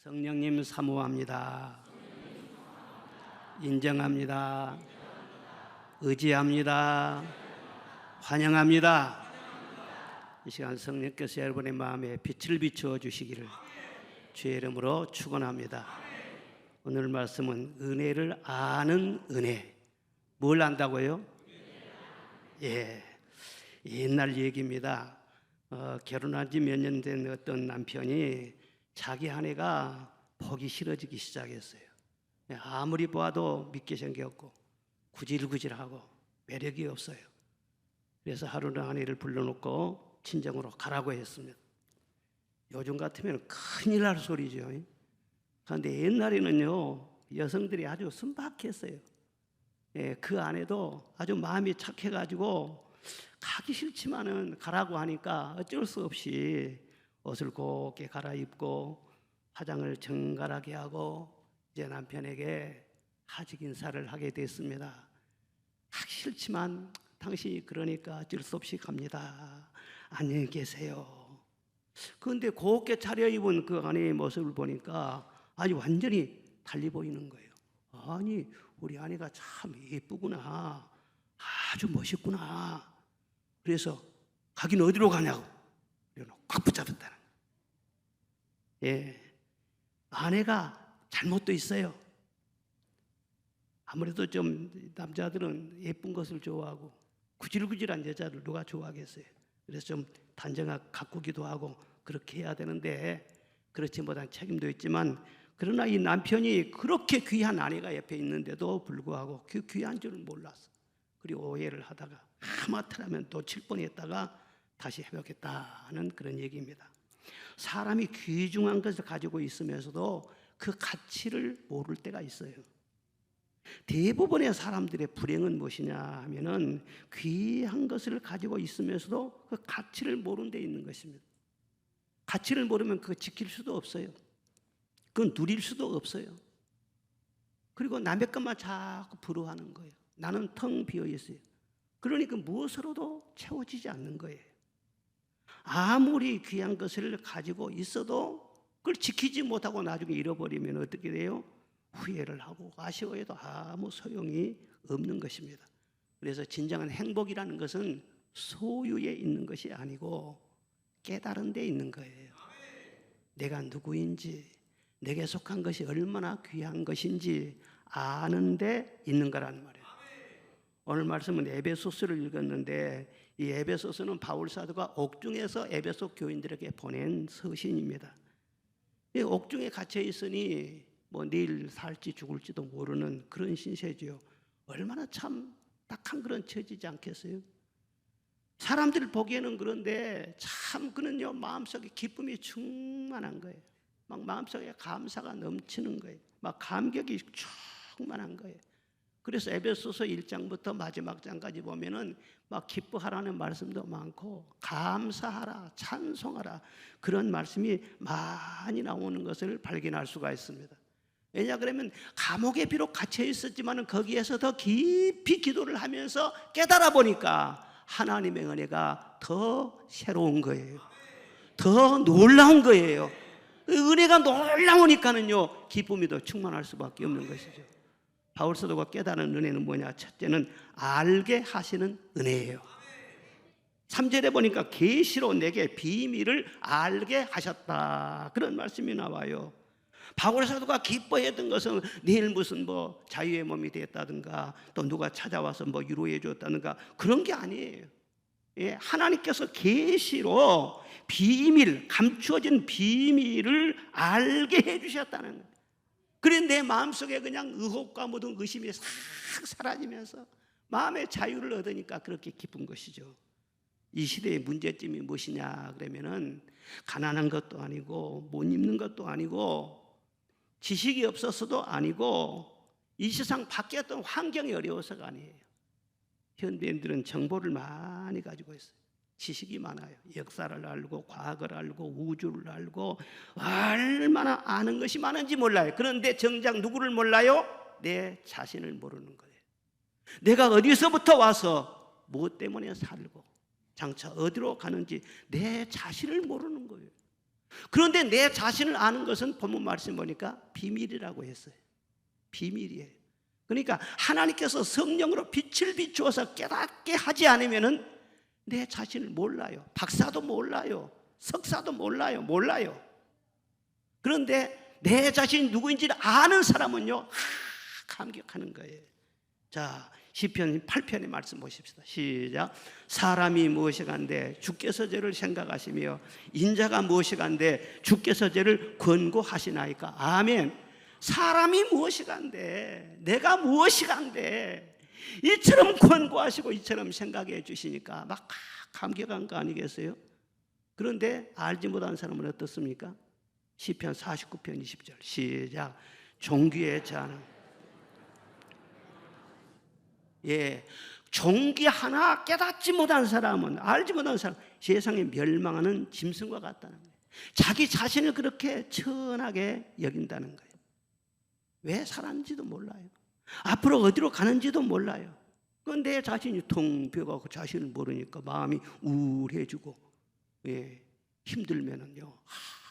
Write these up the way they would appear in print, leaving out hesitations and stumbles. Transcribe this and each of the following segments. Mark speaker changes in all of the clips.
Speaker 1: 성령님 사모합니다. 인정합니다. 의지합니다. 환영합니다. 이 시간 성령께서 여러분의 마음에 빛을 비추어 주시기를 주의 이름으로 축원합니다. 오늘 말씀은 은혜를 아는 은혜. 뭘 안다고요? 옛날 얘기입니다. 결혼한 지 몇 년 된 어떤 남편이 자기 아내가 보기 싫어지기 시작했어요. 아무리 봐도 믿게 생겼고 구질구질하고 매력이 없어요. 그래서 하루는 아내를 불러놓고 친정으로 가라고 했습니다. 요즘 같으면 큰일 날 소리죠. 그런데 옛날에는요, 여성들이 아주 순박했어요. 그 아내도 아주 마음이 착해가지고 가기 싫지만은 가라고 하니까 어쩔 수 없이 옷을 곱게 갈아입고 화장을 정갈하게 하고 이제 남편에게 하직 인사를 하게 됐습니다. 가기 싫지만 당신이 그러니까 어쩔 수 없이 갑니다. 안녕히 계세요. 그런데 곱게 차려입은 그 아내의 모습을 보니까 아주 완전히 달리 보이는 거예요. 아니, 우리 아내가 참 예쁘구나. 아주 멋있구나. 그래서 가긴 어디로 가냐고 꽉 붙잡았다는 거예요. 아내가 잘못도 있어요. 아무래도 좀 남자들은 예쁜 것을 좋아하고 구질구질한 여자를 누가 좋아하겠어요. 그래서 좀 단정하게 가꾸기도 하고 그렇게 해야 되는데 그렇지 못한 책임도 있지만, 그러나 이 남편이 그렇게 귀한 아내가 옆에 있는데도 불구하고 그 귀한 줄은 몰랐어. 그리고 오해를 하다가 하마터면 놓칠 뻔했다가 다시 회복했다는 그런 얘기입니다. 사람이 귀중한 것을 가지고 있으면서도 그 가치를 모를 때가 있어요. 대부분의 사람들의 불행은 무엇이냐 하면은 귀한 것을 가지고 있으면서도 그 가치를 모르는 데 있는 것입니다. 가치를 모르면 그거 지킬 수도 없어요. 그건 누릴 수도 없어요. 그리고 남의 것만 자꾸 부러워하는 거예요. 나는 텅 비어 있어요. 그러니까 무엇으로도 채워지지 않는 거예요. 아무리 귀한 것을 가지고 있어도 그걸 지키지 못하고 나중에 잃어버리면 어떻게 돼요? 후회를 하고 아쉬워해도 아무 소용이 없는 것입니다. 그래서 진정한 행복이라는 것은 소유에 있는 것이 아니고 깨달은 데 있는 거예요. 내가 누구인지, 내게 속한 것이 얼마나 귀한 것인지 아는 데 있는 거란 말이에요. 오늘 말씀은 에베소서를 읽었는데 이 에베소서는 바울 사도가 옥중에서 에베소 교인들에게 보낸 서신입니다. 이 옥중에 갇혀 있으니 뭐 내일 살지 죽을지도 모르는 그런 신세죠. 얼마나 참 딱한 그런 처지지 않겠어요? 사람들 보기에는 그런데 참 그는요 마음속에 기쁨이 충만한 거예요. 막 마음속에 감사가 넘치는 거예요. 막 감격이 충만한 거예요. 그래서 에베소서 1장부터 마지막 장까지 보면은 막 기뻐하라는 말씀도 많고 감사하라, 찬송하라 그런 말씀이 많이 나오는 것을 발견할 수가 있습니다. 왜냐 그러면 감옥에 비록 갇혀 있었지만 거기에서 더 깊이 기도를 하면서 깨달아 보니까 하나님의 은혜가 더 새로운 거예요. 더 놀라운 거예요. 은혜가 놀라우니까는요 기쁨이 더 충만할 수밖에 없는 것이죠. 바울 사도가 깨달은 은혜는 뭐냐? 첫째는 알게 하시는 은혜예요. 3절에 보니까 계시로 내게 비밀을 알게 하셨다 그런 말씀이 나와요. 바울 사도가 기뻐했던 것은 내일 무슨 뭐 자유의 몸이 됐다든가 또 누가 찾아와서 뭐 위로해 줬다든가 그런 게 아니에요. 하나님께서 계시로 비밀, 감추어진 비밀을 알게 해주셨다는 거예요. 그래 내 마음속에 그냥 의혹과 모든 의심이 싹 사라지면서 마음의 자유를 얻으니까 그렇게 기쁜 것이죠. 이 시대의 문제점이 무엇이냐 그러면은 가난한 것도 아니고 못 입는 것도 아니고 지식이 없어서도 아니고 이 세상 밖에 어떤 환경이 어려워서가 아니에요. 현대인들은 정보를 많이 가지고 있어요. 지식이 많아요. 역사를 알고 과거를 알고 우주를 알고 얼마나 아는 것이 많은지 몰라요. 그런데 정작 누구를 몰라요? 내 자신을 모르는 거예요. 내가 어디서부터 와서 무엇 때문에 살고 장차 어디로 가는지 내 자신을 모르는 거예요. 그런데 내 자신을 아는 것은 본문 말씀 보니까 비밀이라고 했어요. 비밀이에요. 그러니까 하나님께서 성령으로 빛을 비추어서 깨닫게 하지 않으면은 내 자신을 몰라요. 박사도 몰라요. 석사도 몰라요. 그런데 내 자신이 누구인지를 아는 사람은요, 감격하는 거예요. 자, 시편 8편의 말씀 보십시다. 시작. 사람이 무엇이간데 주께서 저를 생각하시며 인자가 무엇이간데 주께서 저를 권고하시나이까. 아멘. 사람이 무엇이간데, 내가 무엇이간데 이처럼 권고하시고 이처럼 생각해 주시니까 막 감격한 거 아니겠어요? 그런데 알지 못한 사람은 어떻습니까? 시편 49편 20절 시작. 종귀의 자는, 종귀 하나 깨닫지 못한 사람은, 알지 못한 사람, 세상에 멸망하는 짐승과 같다는 거예요. 자기 자신을 그렇게 천하게 여긴다는 거예요. 왜 살았는지도 몰라요. 앞으로 어디로 가는지도 몰라요. 내 자신이 텅 비어가고 자신을 모르니까 마음이 우울해지고, 힘들면은요,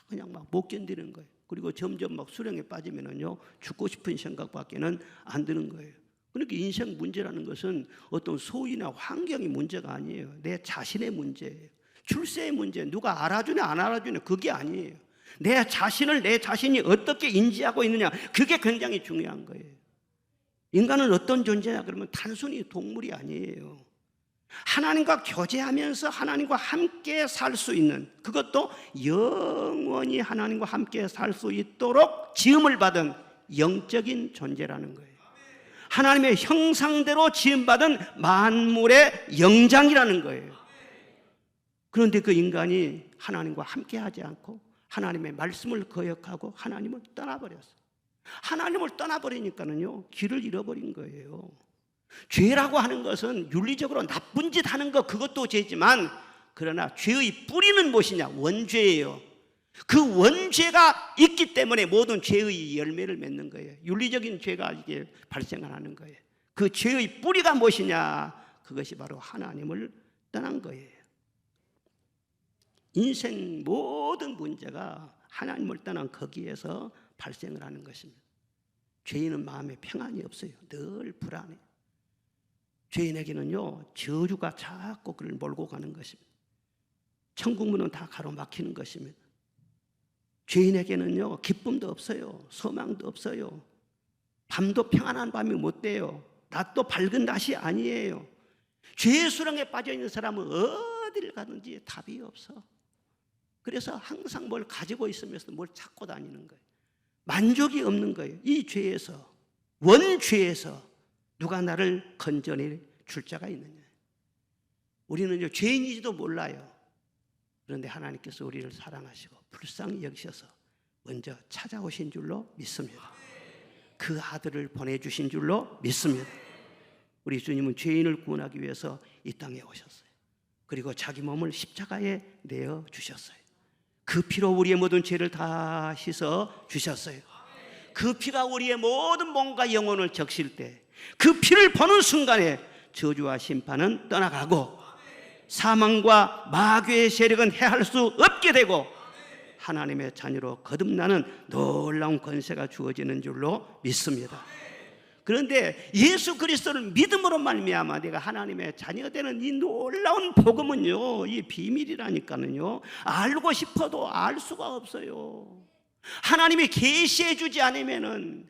Speaker 1: 그냥 막 못 견디는 거예요. 그리고 점점 막 수렁에 빠지면은요, 죽고 싶은 생각밖에는 안 드는 거예요. 그러니까 인생 문제라는 것은 어떤 소위나 환경의 문제가 아니에요. 내 자신의 문제예요. 출세의 문제, 누가 알아주냐 안 알아주냐 그게 아니에요. 내 자신이 어떻게 인지하고 있느냐, 그게 굉장히 중요한 거예요. 인간은 어떤 존재냐 그러면 단순히 동물이 아니에요. 하나님과 교제하면서 하나님과 함께 살 수 있는, 그것도 영원히 하나님과 함께 살 수 있도록 지음을 받은 영적인 존재라는 거예요. 하나님의 형상대로 지음받은 만물의 영장이라는 거예요. 그런데 그 인간이 하나님과 함께 하지 않고 하나님의 말씀을 거역하고 하나님을 떠나버렸어요. 하나님을 떠나버리니까는요, 길을 잃어버린 거예요. 죄라고 하는 것은 윤리적으로 나쁜 짓 하는 것, 그것도 죄지만, 그러나 죄의 뿌리는 무엇이냐? 원죄예요. 그 원죄가 있기 때문에 모든 죄의 열매를 맺는 거예요. 윤리적인 죄가 이게 발생하는 거예요. 그 죄의 뿌리가 무엇이냐? 그것이 바로 하나님을 떠난 거예요. 인생 모든 문제가 하나님을 떠난 거기에서 발생을 하는 것입니다. 죄인은 마음에 평안이 없어요. 늘 불안해. 죄인에게는요, 저주가 자꾸 그를 몰고 가는 것입니다. 천국문은 다 가로막히는 것입니다. 죄인에게는요, 기쁨도 없어요. 소망도 없어요. 밤도 평안한 밤이 못 돼요. 낮도 밝은 낮이 아니에요. 죄의 수렁에 빠져 있는 사람은 어디를 가든지 답이 없어. 그래서 항상 뭘 가지고 있으면서 뭘 찾고 다니는 거예요. 만족이 없는 거예요. 이 죄에서, 원죄에서 누가 나를 건져낼 줄 자가 있느냐. 우리는 죄인이지도 몰라요. 그런데 하나님께서 우리를 사랑하시고 불쌍히 여기셔서 먼저 찾아오신 줄로 믿습니다. 그 아들을 보내주신 줄로 믿습니다. 우리 주님은 죄인을 구원하기 위해서 이 땅에 오셨어요. 그리고 자기 몸을 십자가에 내어 주셨어요. 그 피로 우리의 모든 죄를 다 씻어 주셨어요. 그 피가 우리의 모든 몸과 영혼을 적실 때, 그 피를 보는 순간에 저주와 심판은 떠나가고 사망과 마귀의 세력은 해할 수 없게 되고 하나님의 자녀로 거듭나는 놀라운 권세가 주어지는 줄로 믿습니다. 그런데 예수 그리스도를 믿음으로 말미암아 내가 하나님의 자녀가 되는 이 놀라운 복음은요, 이 비밀이라니까는요, 알고 싶어도 알 수가 없어요. 하나님이 계시해 주지 않으면은,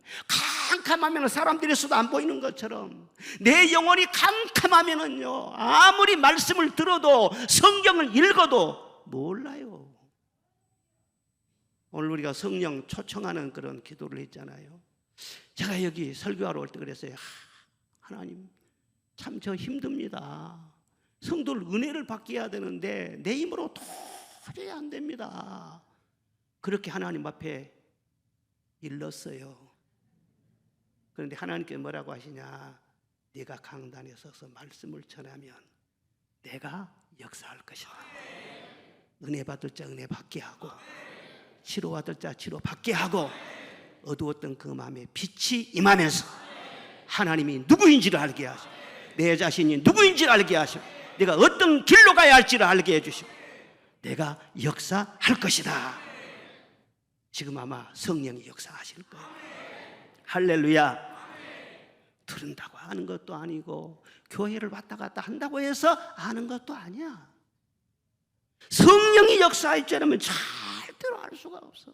Speaker 1: 캄캄하면 사람들이 있어도 안 보이는 것처럼 내 영혼이 캄캄하면은요, 아무리 말씀을 들어도 성경을 읽어도 몰라요. 오늘 우리가 성령 초청하는 그런 기도를 했잖아요. 제가 여기 설교하러 올 때 그랬어요. 하나님, 참 저 힘듭니다. 성도를 은혜를 받게 해야 되는데 내 힘으로 도저히 안 됩니다. 그렇게 하나님 앞에 일렀어요. 그런데 하나님께 뭐라고 하시냐? 네가 강단에 서서 말씀을 전하면 내가 역사할 것이다. 은혜 받을 자 은혜 받게 하고 치료받을 자 치료받게 하고 어두웠던 그 마음에 빛이 임하면서 하나님이 누구인지를 알게 하시고 내 자신이 누구인지를 알게 하시고 내가 어떤 길로 가야 할지를 알게 해주시고 내가 역사할 것이다. 지금 아마 성령이 역사하실 거예요. 할렐루야. 들은다고 아는 것도 아니고 교회를 왔다 갔다 한다고 해서 아는 것도 아니야. 성령이 역사할 줄 알면 절대로 알 수가 없어.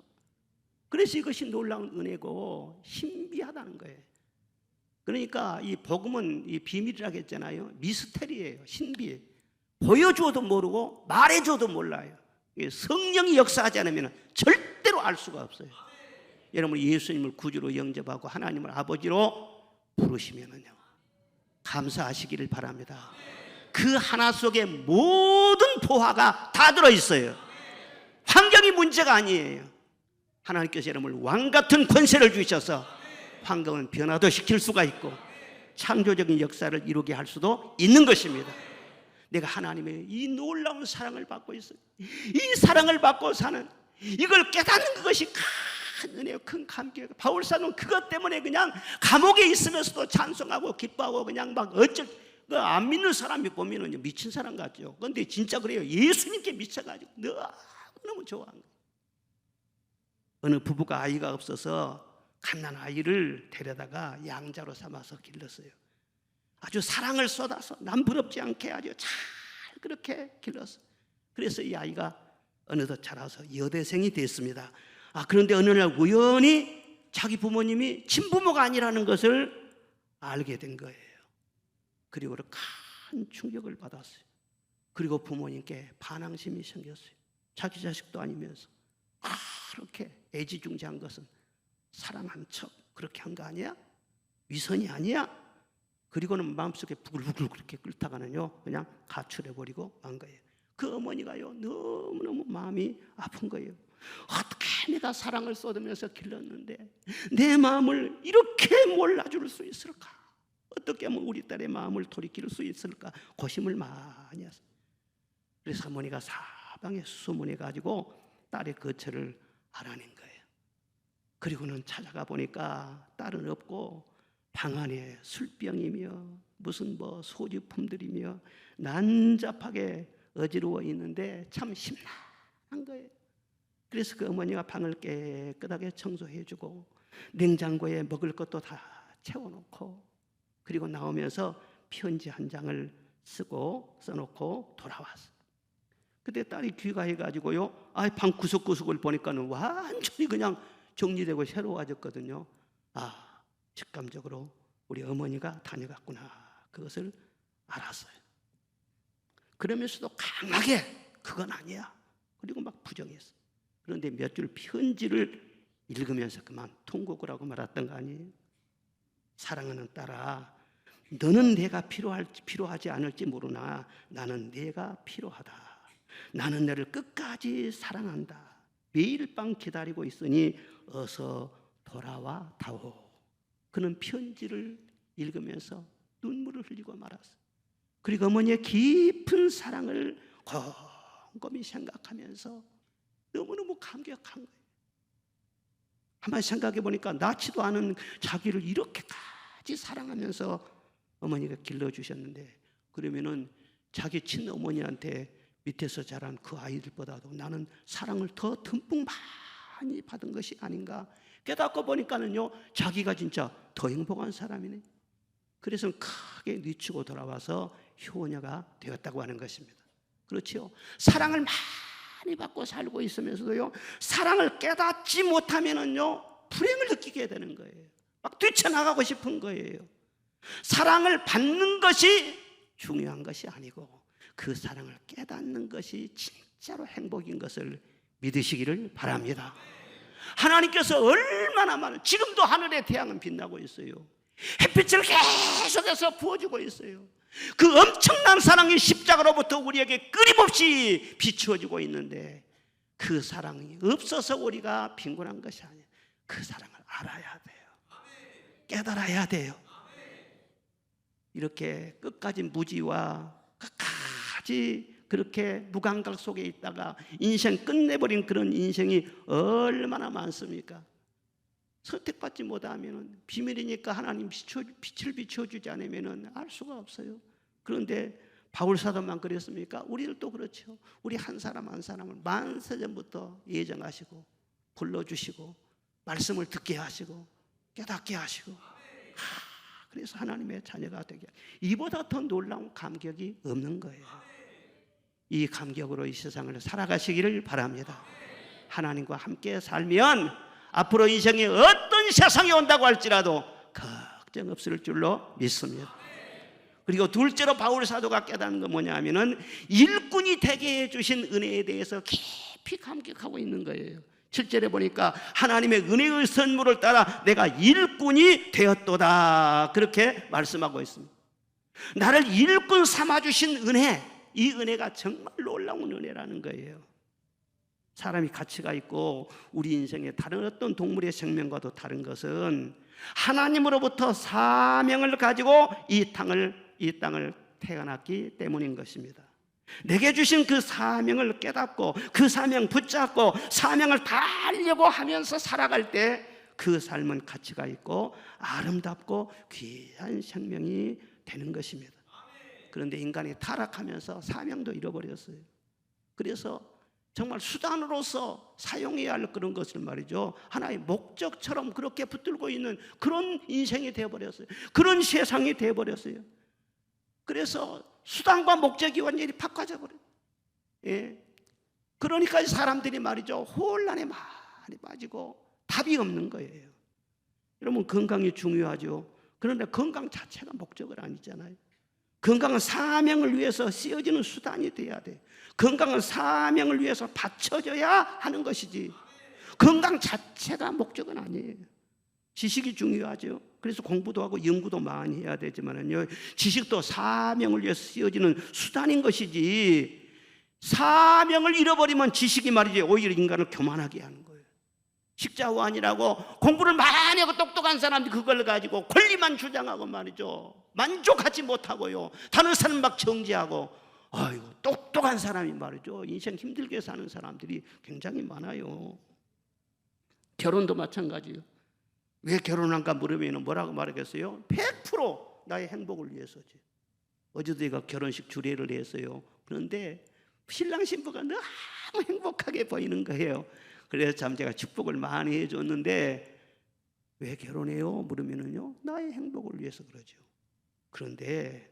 Speaker 1: 그래서 이것이 놀라운 은혜고 신비하다는 거예요. 그러니까 이 복음은 이 비밀이라고 했잖아요. 미스테리예요. 신비예요. 보여줘도 모르고 말해줘도 몰라요. 성령이 역사하지 않으면 절대로 알 수가 없어요. 여러분 예수님을 구주로 영접하고 하나님을 아버지로 부르시면은요 감사하시기를 바랍니다. 그 하나 속에 모든 보화가 다 들어있어요. 환경이 문제가 아니에요. 하나님께서 여러분을 왕같은 권세를 주셔서 환경은 변화도 시킬 수가 있고 창조적인 역사를 이루게 할 수도 있는 것입니다. 내가 하나님의 이 놀라운 사랑을 받고 있어요. 이 사랑을 받고 사는 이걸 깨닫는 것이 큰 은혜요, 큰 감격이에요. 바울사는 그것 때문에 그냥 감옥에 있으면서도 찬송하고 기뻐하고 그냥 막 안 믿는 사람이 보면은 미친 사람 같죠. 그런데 진짜 그래요. 예수님께 미쳐가지고 너무 좋아한 거예요. 어느 부부가 아이가 없어서 갓난 아이를 데려다가 양자로 삼아서 길렀어요. 아주 사랑을 쏟아서 남부럽지 않게 아주 잘 그렇게 길렀어요. 그래서 이 아이가 어느덧 자라서 여대생이 됐습니다. 그런데 어느 날 우연히 자기 부모님이 친부모가 아니라는 것을 알게 된 거예요. 그리고 큰 충격을 받았어요. 그리고 부모님께 반항심이 생겼어요. 자기 자식도 아니면서 그렇게 애지중지한 것은 사랑한 척 그렇게 한 거 아니야? 위선이 아니야? 그리고는 마음속에 부글부글 그렇게 끓다가는요 그냥 가출해버리고 만 거예요. 그 어머니가요 너무너무 마음이 아픈 거예요. 어떻게 내가 사랑을 쏟으면서 길렀는데 내 마음을 이렇게 몰라줄 수 있을까? 어떻게 하면 우리 딸의 마음을 돌이킬 수 있을까? 고심을 많이 했어요. 그래서 어머니가 사방에 수소문해가지고 딸의 거처를 알아낸 거예요. 그리고는 찾아가 보니까 딸은 없고 방 안에 술병이며 무슨 소지품들이며 난잡하게 어지러워 있는데 참 심란한 거예요. 그래서 그 어머니가 방을 깨끗하게 청소해주고 냉장고에 먹을 것도 다 채워놓고 그리고 나오면서 편지 한 장을 써놓고 돌아왔어요. 그때 딸이 귀가해가지고요 방 구석구석을 보니까는 완전히 그냥 정리되고 새로워졌거든요. 직감적으로 우리 어머니가 다녀갔구나 그것을 알았어요. 그러면서도 강하게 그건 아니야 그리고 막 부정했어요. 그런데 몇 줄 편지를 읽으면서 그만 통곡을 하고 말았던 거 아니에요? 사랑하는 딸아, 너는 내가 필요하지 않을지 모르나 나는 내가 필요하다. 나는 너를 끝까지 사랑한다. 매일 밤 기다리고 있으니 어서 돌아와 다오. 그는 편지를 읽으면서 눈물을 흘리고 말았어요. 그리고 어머니의 깊은 사랑을 곰곰이 생각하면서 너무너무 감격한 거예요. 한번 생각해 보니까 낳지도 않은 자기를 이렇게까지 사랑하면서 어머니가 길러주셨는데 그러면은 자기 친어머니한테 밑에서 자란 그 아이들보다도 나는 사랑을 더 듬뿍 많이 받은 것이 아닌가 깨닫고 보니까는요 자기가 진짜 더 행복한 사람이네. 그래서 크게 늦추고 돌아와서 효녀가 되었다고 하는 것입니다. 그렇죠? 사랑을 많이 받고 살고 있으면서도요 사랑을 깨닫지 못하면은요 불행을 느끼게 되는 거예요. 막 뛰쳐나가고 싶은 거예요. 사랑을 받는 것이 중요한 것이 아니고 그 사랑을 깨닫는 것이 진짜로 행복인 것을 믿으시기를 바랍니다. 하나님께서 얼마나 많은 지금도 하늘의 태양은 빛나고 있어요. 햇빛을 계속해서 부어주고 있어요. 그 엄청난 사랑이 십자가로부터 우리에게 끊임없이 비추어지고 있는데 그 사랑이 없어서 우리가 빈곤한 것이 아니에요. 그 사랑을 알아야 돼요. 깨달아야 돼요. 이렇게 끝까지 무지와 끝까지 그렇게 무감각 속에 있다가 인생 끝내버린 그런 인생이 얼마나 많습니까? 선택받지 못하면 비밀이니까 하나님 빛을 비춰주지 않으면 알 수가 없어요. 그런데 바울사도만 그랬습니까? 우리들도 그렇죠. 우리 한 사람 한 사람을 만세전부터 예정하시고 불러주시고 말씀을 듣게 하시고 깨닫게 하시고 그래서 하나님의 자녀가 되게, 이보다 더 놀라운 감격이 없는 거예요. 이 감격으로 이 세상을 살아가시기를 바랍니다. 하나님과 함께 살면 앞으로 인생에 어떤 세상이 온다고 할지라도 걱정 없을 줄로 믿습니다. 그리고 둘째로 바울 사도가 깨닫는 건 뭐냐 하면은 일꾼이 되게 해주신 은혜에 대해서 깊이 감격하고 있는 거예요. 7절에 보니까 하나님의 은혜의 선물을 따라 내가 일꾼이 되었도다, 그렇게 말씀하고 있습니다. 나를 일꾼 삼아주신 은혜, 이 은혜가 정말 놀라운 은혜라는 거예요. 사람이 가치가 있고 우리 인생의 다른 어떤 동물의 생명과도 다른 것은 하나님으로부터 사명을 가지고 이 땅을 태어났기 때문인 것입니다. 내게 주신 그 사명을 깨닫고 그 사명 붙잡고 사명을 다하려고 하면서 살아갈 때 그 삶은 가치가 있고 아름답고 귀한 생명이 되는 것입니다. 그런데 인간이 타락하면서 사명도 잃어버렸어요. 그래서 정말 수단으로서 사용해야 할 그런 것을 말이죠, 하나의 목적처럼 그렇게 붙들고 있는 그런 인생이 되어버렸어요. 그런 세상이 되어버렸어요. 그래서 수단과 목적이 완전히 바꿔져 버려요. 예. 그러니까 사람들이 말이죠, 혼란에 많이 빠지고 답이 없는 거예요. 여러분, 건강이 중요하죠. 그런데 건강 자체가 목적은 아니잖아요. 건강은 사명을 위해서 쓰여지는 수단이 돼야 돼. 건강은 사명을 위해서 바쳐져야 하는 것이지 건강 자체가 목적은 아니에요. 지식이 중요하죠. 그래서 공부도 하고 연구도 많이 해야 되지만은요, 지식도 사명을 위해서 쓰여지는 수단인 것이지 사명을 잃어버리면 지식이 말이죠, 오히려 인간을 교만하게 하는 거예요. 식자원이라고 공부를 많이 하고 똑똑한 사람들이 그걸 가지고 권리만 주장하고 말이죠, 만족하지 못하고요, 다른 사람 막 정죄하고, 아이고 똑똑한 사람이 말이죠, 인생 힘들게 사는 사람들이 굉장히 많아요. 결혼도 마찬가지예요. 왜 결혼한가 물으면 뭐라고 말하겠어요? 100% 나의 행복을 위해서지. 어제도 제가 결혼식 주례를 했어요. 그런데 신랑 신부가 너무 행복하게 보이는 거예요. 그래서 참 제가 축복을 많이 해줬는데, 왜 결혼해요? 물으면요, 나의 행복을 위해서 그러죠. 그런데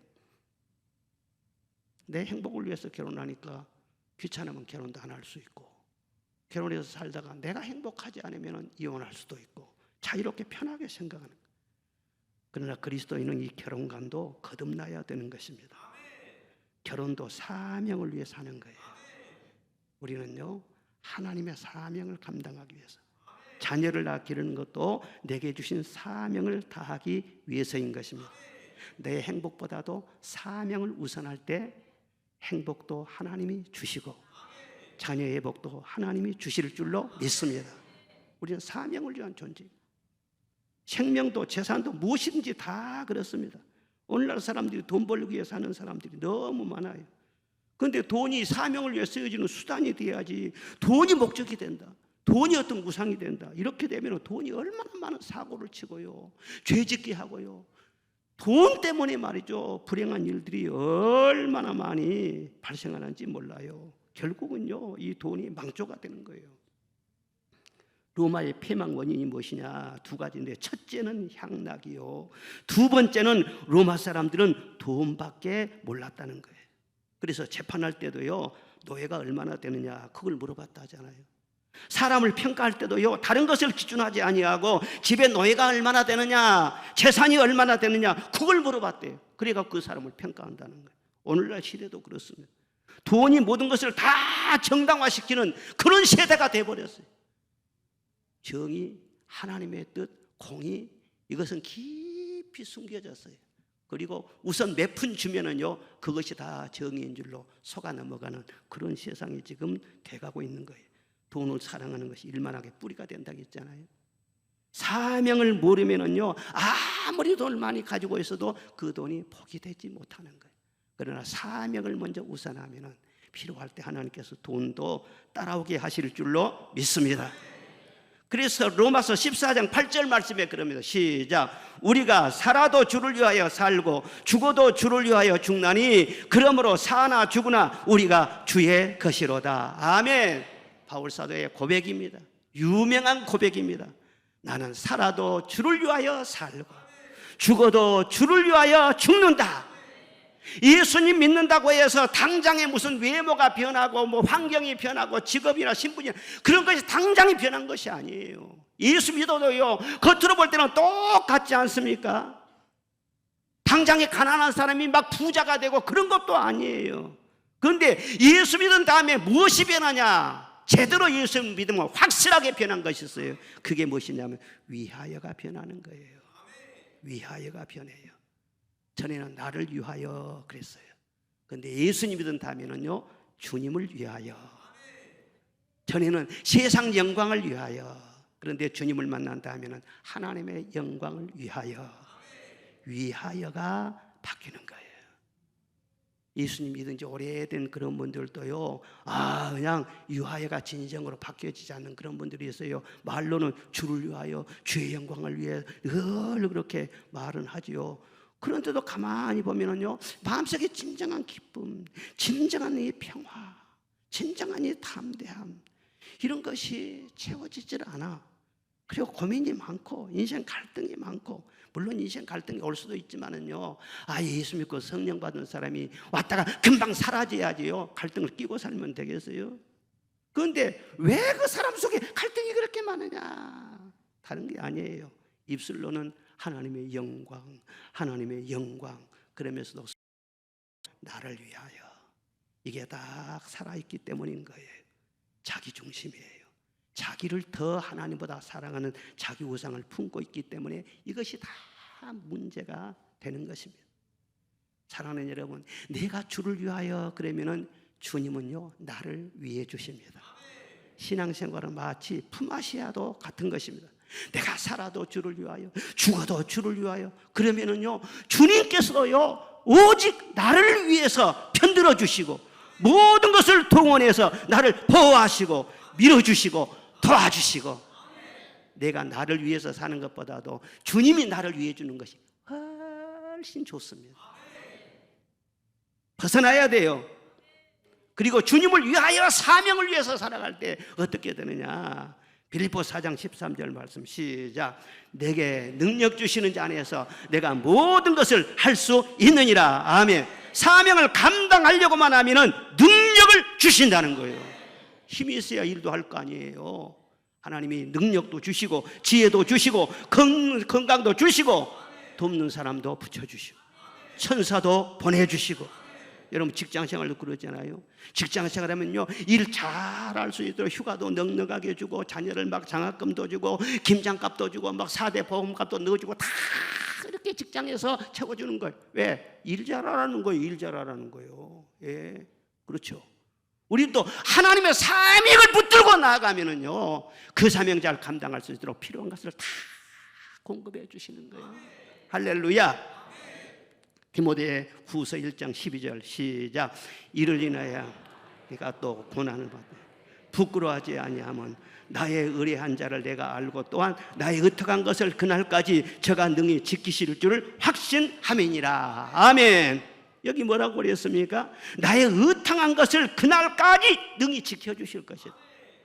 Speaker 1: 내 행복을 위해서 결혼하니까 귀찮으면 결혼도 안 할 수 있고, 결혼해서 살다가 내가 행복하지 않으면 이혼할 수도 있고, 자유롭게 편하게 생각하는 거예요. 그러나 그리스도인은 이 결혼관도 거듭나야 되는 것입니다. 결혼도 사명을 위해 사는 거예요. 우리는요, 하나님의 사명을 감당하기 위해서, 자녀를 낳아 기르는 것도 내게 주신 사명을 다하기 위해서인 것입니다. 내 행복보다도 사명을 우선할 때 행복도 하나님이 주시고 자녀의 복도 하나님이 주실 줄로 믿습니다. 우리는 사명을 위한 존재, 생명도 재산도 무엇이든지 다 그렇습니다. 오늘날 사람들이 돈 벌기 위해 사는 사람들이 너무 많아요. 그런데 돈이 사명을 위해 쓰여지는 수단이 돼야지, 돈이 목적이 된다, 돈이 어떤 우상이 된다, 이렇게 되면 돈이 얼마나 많은 사고를 치고요, 죄짓게 하고요, 돈 때문에 말이죠, 불행한 일들이 얼마나 많이 발생하는지 몰라요. 결국은요, 이 돈이 망조가 되는 거예요. 로마의 폐망 원인이 무엇이냐? 두 가지인데, 첫째는 향락이요, 두 번째는 로마 사람들은 돈밖에 몰랐다는 거예요. 그래서 재판할 때도요, 노예가 얼마나 되느냐 그걸 물어봤다 하잖아요. 사람을 평가할 때도요, 다른 것을 기준하지 아니하고 집에 노예가 얼마나 되느냐, 재산이 얼마나 되느냐 그걸 물어봤대요. 그래가 그 사람을 평가한다는 거예요. 오늘날 시대도 그렇습니다. 돈이 모든 것을 다 정당화시키는 그런 세대가 돼버렸어요. 정의, 하나님의 뜻, 공의, 이것은 깊이 숨겨졌어요. 그리고 우선 몇 푼 주면은요, 그것이 다 정의인 줄로 속아 넘어가는 그런 세상이 지금 돼가고 있는 거예요. 돈을 사랑하는 것이 일만하게 뿌리가 된다고 했잖아요. 사명을 모르면은요, 아무리 돈을 많이 가지고 있어도 그 돈이 복이 되지 못하는 거예요. 그러나 사명을 먼저 우선하면은 필요할 때 하나님께서 돈도 따라오게 하실 줄로 믿습니다. 그래서 로마서 14장 8절 말씀에 그럽니다. 시작. 우리가 살아도 주를 위하여 살고 죽어도 주를 위하여 죽나니 그러므로 사나 죽으나 우리가 주의 것이로다. 아멘. 바울 사도의 고백입니다. 유명한 고백입니다. 나는 살아도 주를 위하여 살고 죽어도 주를 위하여 죽는다. 예수님 믿는다고 해서 당장에 무슨 외모가 변하고 뭐 환경이 변하고 직업이나 신분이 그런 것이 당장에 변한 것이 아니에요. 예수 믿어도요, 겉으로 볼 때는 똑같지 않습니까? 당장에 가난한 사람이 막 부자가 되고 그런 것도 아니에요. 그런데 예수 믿은 다음에 무엇이 변하냐? 제대로 예수 믿으면 확실하게 변한 것이 있어요. 그게 무엇이냐면 위하여가 변하는 거예요. 위하여가 변해요. 전에는 나를 위하여 그랬어요. 그런데 예수님 믿은 다음에는요, 주님을 위하여. 전에는 세상 영광을 위하여. 그런데 주님을 만난 다음에는 하나님의 영광을 위하여. 위하여가 바뀌는 거예요. 예수님 믿은 지 오래된 그런 분들도요, 그냥 위하여가 진정으로 바뀌어지지 않는 그런 분들이 있어요. 말로는 주를 위하여, 주의 영광을 위해 늘 그렇게 말은 하지요. 그런데도 가만히 보면은요, 마음속에 진정한 기쁨, 진정한 이 평화, 진정한 이 담대함, 이런 것이 채워지질 않아. 그리고 고민이 많고 인생 갈등이 많고, 물론 인생 갈등이 올 수도 있지만은요, 예수 믿고 성령 받은 사람이 왔다가 금방 사라져야지요. 갈등을 끼고 살면 되겠어요? 그런데 왜 그 사람 속에 갈등이 그렇게 많으냐? 다른 게 아니에요. 입술로는 하나님의 영광, 하나님의 영광, 그러면서도 나를 위하여, 이게 딱 살아있기 때문인 거예요. 자기 중심이에요. 자기를 더 하나님보다 사랑하는 자기 우상을 품고 있기 때문에 이것이 다 문제가 되는 것입니다. 사랑하는 여러분, 내가 주를 위하여 그러면은 주님은요, 나를 위해 주십니다. 신앙생활은 마치 품앗이와도 같은 것입니다. 내가 살아도 주를 위하여, 죽어도 주를 위하여, 그러면은요, 주님께서도요, 오직 나를 위해서 편들어 주시고 모든 것을 동원해서 나를 보호하시고 밀어주시고 도와주시고, 내가 나를 위해서 사는 것보다도 주님이 나를 위해 주는 것이 훨씬 좋습니다. 벗어나야 돼요. 그리고 주님을 위하여, 사명을 위해서 살아갈 때 어떻게 되느냐? 빌립보 4장 13절 말씀 시작. 내게 능력 주시는 자 안에서 내가 모든 것을 할 수 있느니라. 아멘. 사명을 감당하려고만 하면은 능력을 주신다는 거예요. 힘이 있어야 일도 할 거 아니에요. 하나님이 능력도 주시고 지혜도 주시고 건강도 주시고 돕는 사람도 붙여주시고 천사도 보내주시고. 여러분 직장생활도 그러잖아요. 직장생활하면요, 일 잘할 수 있도록 휴가도 넉넉하게 주고 자녀를 막 장학금도 주고 김장값도 주고 막 4대 보험값도 넣어주고 다 이렇게 직장에서 채워주는 거예요. 왜? 일 잘하라는 거예요. 일 잘하라는 거예요. 예, 그렇죠. 우리도 하나님의 사명을 붙들고 나아가면은요, 그 사명 잘 감당할 수 있도록 필요한 것을 다 공급해 주시는 거예요. 할렐루야. 디모데 후서 1장 12절 시작. 이를 인하여 네가 또 고난을 받아 부끄러워하지 아니하면 나의 의뢰한 자를 내가 알고 또한 나의 의탁한 것을 그날까지 저가 능히 지키실 줄을 확신함이니라. 아멘. 여기 뭐라고 그랬습니까? 나의 의탁한 것을 그날까지 능히 지켜주실 것이다.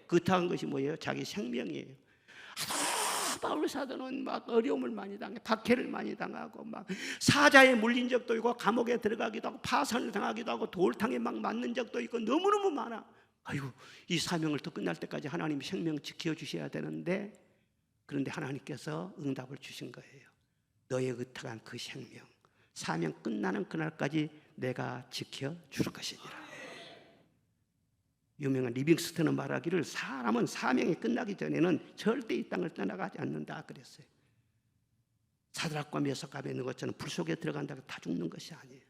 Speaker 1: 그 의탁한 것이 뭐예요? 자기 생명이에요. 바울 사도는 막 어려움을 많이 당해, 박해를 많이 당하고 막 사자에 물린 적도 있고 감옥에 들어가기도 하고 파산을 당하기도 하고 돌탕에 막 맞는 적도 있고 너무너무 많아. 아이고, 이 사명을 또 끝날 때까지 하나님이 생명 지켜주셔야 되는데, 그런데 하나님께서 응답을 주신 거예요. 너의 의탁한 그 생명, 사명 끝나는 그날까지 내가 지켜줄 것이니라. 유명한 리빙스턴은 말하기를 사람은 사명이 끝나기 전에는 절대 이 땅을 떠나가지 않는다 그랬어요. 사드락과 메삭갑에 있는 것처럼 불 속에 들어간다고 다 죽는 것이 아니에요.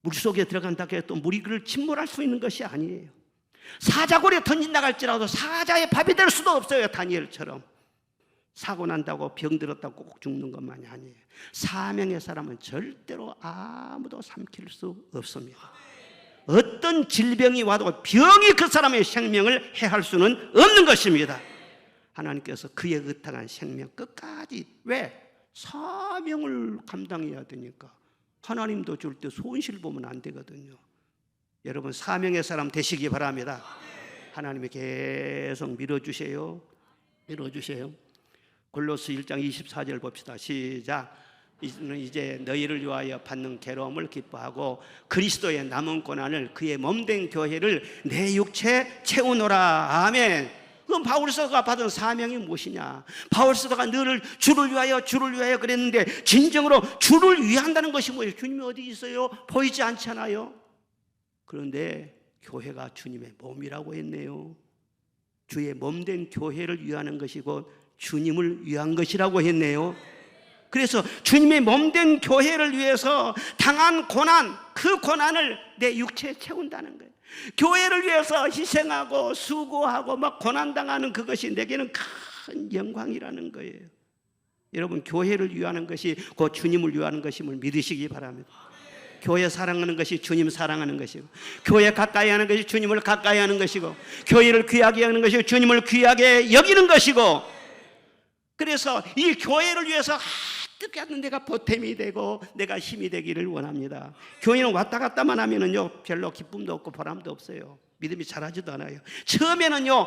Speaker 1: 물 속에 들어간다고 해도 물이 그를 침몰할 수 있는 것이 아니에요. 사자골에 던진다갈지라도 사자의 밥이 될 수도 없어요. 다니엘처럼. 사고 난다고 병 들었다고 꼭 죽는 것만이 아니에요. 사명의 사람은 절대로 아무도 삼킬 수 없습니다. 어떤 질병이 와도 병이 그 사람의 생명을 해할 수는 없는 것입니다. 하나님께서 그의 의탁한 생명 끝까지, 왜? 사명을 감당해야 되니까. 하나님도 줄 때 손실 보면 안 되거든요. 여러분 사명의 사람 되시기 바랍니다. 하나님이 계속 밀어주세요. 밀어주세요. 골로새 1장 24절 봅시다. 시작. 이제 너희를 위하여 받는 괴로움을 기뻐하고 그리스도의 남은 고난을 그의 몸된 교회를 내 육체에 채우노라. 아멘. 그럼 바울사도가 받은 사명이 무엇이냐? 바울사도가 늘 주를 위하여 그랬는데 진정으로 주를 위한다는 것이 뭐예요? 주님이 어디 있어요? 보이지 않잖아요. 그런데 교회가 주님의 몸이라고 했네요. 주의 몸된 교회를 위하는 것이고 주님을 위한 것이라고 했네요. 그래서 주님의 몸된 교회를 위해서 당한 고난, 그 고난을 내 육체에 채운다는 거예요. 교회를 위해서 희생하고 수고하고 막 고난당하는 그것이 내게는 큰 영광이라는 거예요. 여러분, 교회를 위하는 것이 곧 주님을 위하는 것임을 믿으시기 바랍니다. 교회 사랑하는 것이 주님 사랑하는 것이고, 교회 가까이 하는 것이 주님을 가까이 하는 것이고, 교회를 귀하게 하는 것이 주님을 귀하게 여기는 것이고, 그래서 이 교회를 위해서 어떻게든 내가 보탬이 되고 내가 힘이 되기를 원합니다. 교회는 왔다 갔다만 하면은요 별로 기쁨도 없고 보람도 없어요. 믿음이 자라지도 않아요. 처음에는요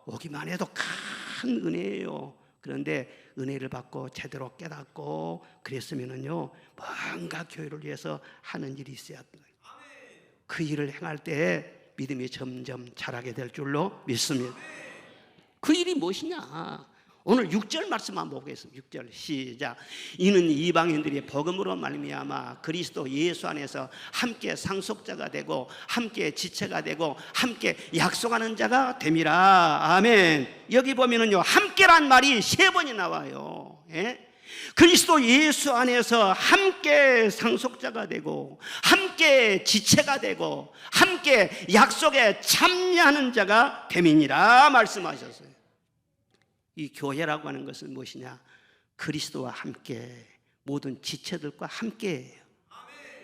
Speaker 1: 오기만 해도 큰 은혜예요. 그런데 은혜를 받고 제대로 깨닫고 그랬으면은요 뭔가 교회를 위해서 하는 일이 있어야 돼요. 그 일을 행할 때 믿음이 점점 자라게 될 줄로 믿습니다. 그 일이 무엇이냐? 오늘 6절 말씀 한번 보겠습니다. 6절 시작. 이는 이방인들이 복음으로 말미암아 그리스도 예수 안에서 함께 상속자가 되고 함께 지체가 되고 함께 약속하는 자가 됨이라. 아멘. 여기 보면은요 함께란 말이 3번이 나와요. 예? 그리스도 예수 안에서 함께 상속자가 되고 함께 지체가 되고 함께 약속에 참여하는 자가 됨이니라 말씀하셨어요. 이 교회라고 하는 것은 무엇이냐? 그리스도와 함께 모든 지체들과 함께예요.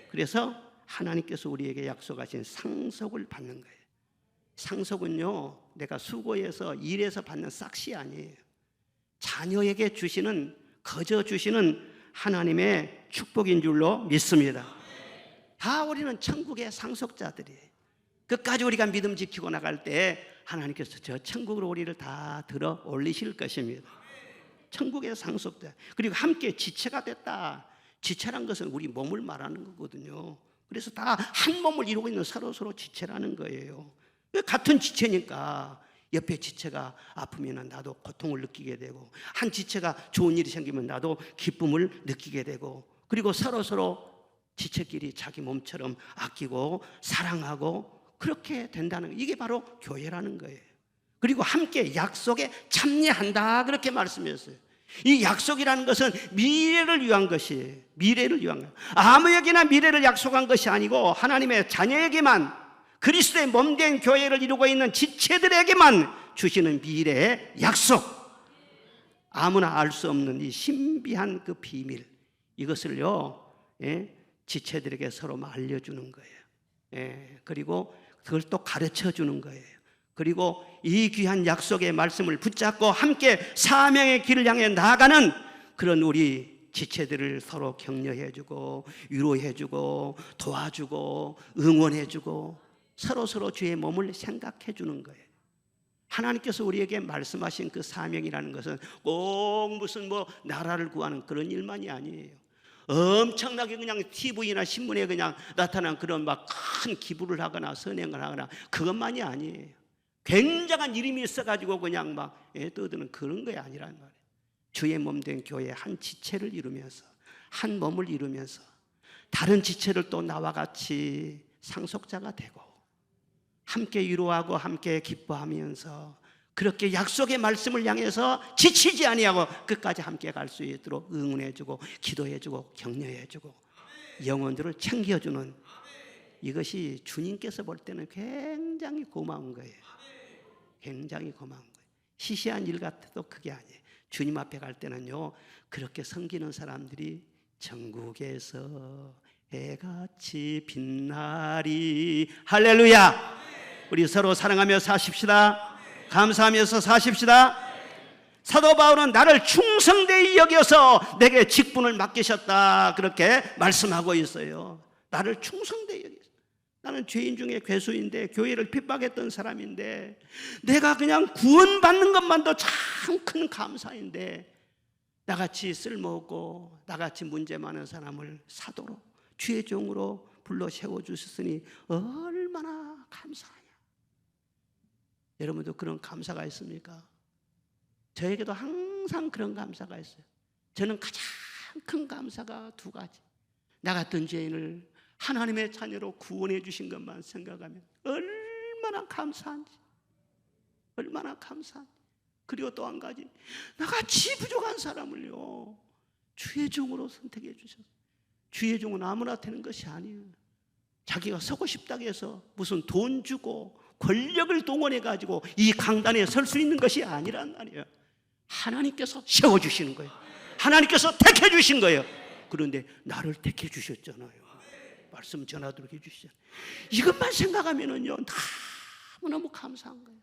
Speaker 1: 그래서 하나님께서 우리에게 약속하신 상속을 받는 거예요. 상속은요 내가 수고해서 일해서 받는 싹시 아니에요. 자녀에게 주시는, 거저 주시는 하나님의 축복인 줄로 믿습니다. 다 우리는 천국의 상속자들이에요. 끝까지 우리가 믿음 지키고 나갈 때 하나님께서 저 천국으로 우리를 다 들어 올리실 것입니다. 천국의 상속자. 그리고 함께 지체가 됐다. 지체란 것은 우리 몸을 말하는 거거든요. 그래서 다 한 몸을 이루고 있는 서로 지체라는 거예요. 같은 지체니까 옆에 지체가 아프면 나도 고통을 느끼게 되고 한 지체가 좋은 일이 생기면 나도 기쁨을 느끼게 되고 그리고 서로 지체끼리 자기 몸처럼 아끼고 사랑하고 그렇게 된다는 거예요. 이게 바로 교회라는 거예요. 그리고 함께 약속에 참여한다 그렇게 말씀했어요. 이 약속이라는 것은 미래를 위한 것이에요. 미래를 위한 거예요. 아무에게나 미래를 약속한 것이 아니고 하나님의 자녀에게만, 그리스도의 몸된 교회를 이루고 있는 지체들에게만 주시는 미래의 약속. 아무나 알 수 없는 이 신비한 그 비밀, 이것을요 지체들에게 서로 알려주는 거예요. 그리고 그걸 또 가르쳐 주는 거예요. 그리고 이 귀한 약속의 말씀을 붙잡고 함께 사명의 길을 향해 나아가는 그런 우리 지체들을 서로 격려해 주고 위로해 주고 도와주고 응원해 주고 서로 주의 몸을 생각해 주는 거예요. 하나님께서 우리에게 말씀하신 그 사명이라는 것은 꼭 무슨 나라를 구하는 그런 일만이 아니에요. 엄청나게 그냥 TV나 신문에 그냥 나타난 그런 막 큰 기부를 하거나 선행을 하거나 그것만이 아니에요. 굉장한 이름이 있어가지고 그냥 막 떠드는 그런 게 아니란 말이에요. 주의 몸된 교회 한 지체를 이루면서 한 몸을 이루면서 다른 지체를 또 나와 같이 상속자가 되고 함께 위로하고 함께 기뻐하면서 그렇게 약속의 말씀을 향해서 지치지 아니하고 끝까지 함께 갈 수 있도록 응원해주고 기도해주고 격려해주고 영혼들을 챙겨주는, 이것이 주님께서 볼 때는 굉장히 고마운 거예요. 굉장히 고마운 거예요. 시시한 일 같아도 그게 아니에요. 주님 앞에 갈 때는요 그렇게 섬기는 사람들이 전국에서 해같이 빛나리. 할렐루야. 우리 서로 사랑하며 사십시다. 감사하면서 사십시다. 사도 바울은 나를 충성되이 여겨서 내게 직분을 맡기셨다 그렇게 말씀하고 있어요. 나를 충성되이 여겨서. 나는 죄인 중에 괴수인데 교회를 핍박했던 사람인데 내가 그냥 구원받는 것만도 참 큰 감사인데 나같이 쓸모없고 나같이 문제 많은 사람을 사도로 주의 종으로 불러 세워주셨으니 얼마나 감사하냐. 여러분도 그런 감사가 있습니까? 저에게도 항상 그런 감사가 있어요. 저는 가장 큰 감사가 두 가지. 나 같은 죄인을 하나님의 자녀로 구원해 주신 것만 생각하면 얼마나 감사한지, 얼마나 감사한지. 그리고 또 한 가지, 나같이 부족한 사람을요 주의 종으로 선택해 주셨어요. 주의 종은 아무나 되는 것이 아니에요. 자기가 서고 싶다고 해서 무슨 돈 주고 권력을 동원해 가지고 이 강단에 설 수 있는 것이 아니란 말이에요. 하나님께서 세워주시는 거예요. 하나님께서 택해 주신 거예요. 그런데 나를 택해 주셨잖아요. 말씀 전하도록 해주시잖아요. 이것만 생각하면은요 너무너무 감사한 거예요.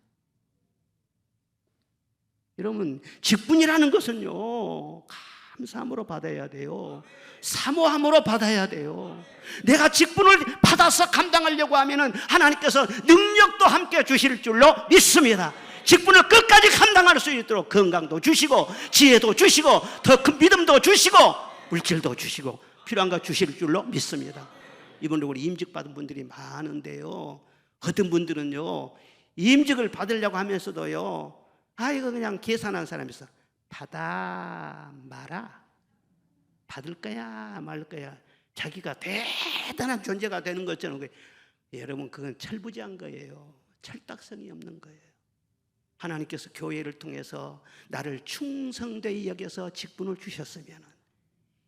Speaker 1: 여러분, 직분이라는 것은요 감사함으로 받아야 돼요. 사모함으로 받아야 돼요. 내가 직분을 받아서 감당하려고 하면은 하나님께서 능력도 함께 주실 줄로 믿습니다. 직분을 끝까지 감당할 수 있도록 건강도 주시고 지혜도 주시고 더 큰 믿음도 주시고 물질도 주시고 필요한 거 주실 줄로 믿습니다. 이번에 우리 임직 받은 분들이 많은데요, 어떤 분들은요 임직을 받으려고 하면서도요 이거 그냥 계산한 사람이 있어. 받아 마라, 받을 거야 말 거야, 자기가 대단한 존재가 되는 것처럼. 여러분, 그건 철부지한 거예요. 철딱성이 없는 거예요. 하나님께서 교회를 통해서 나를 충성되이 여겨서 직분을 주셨으면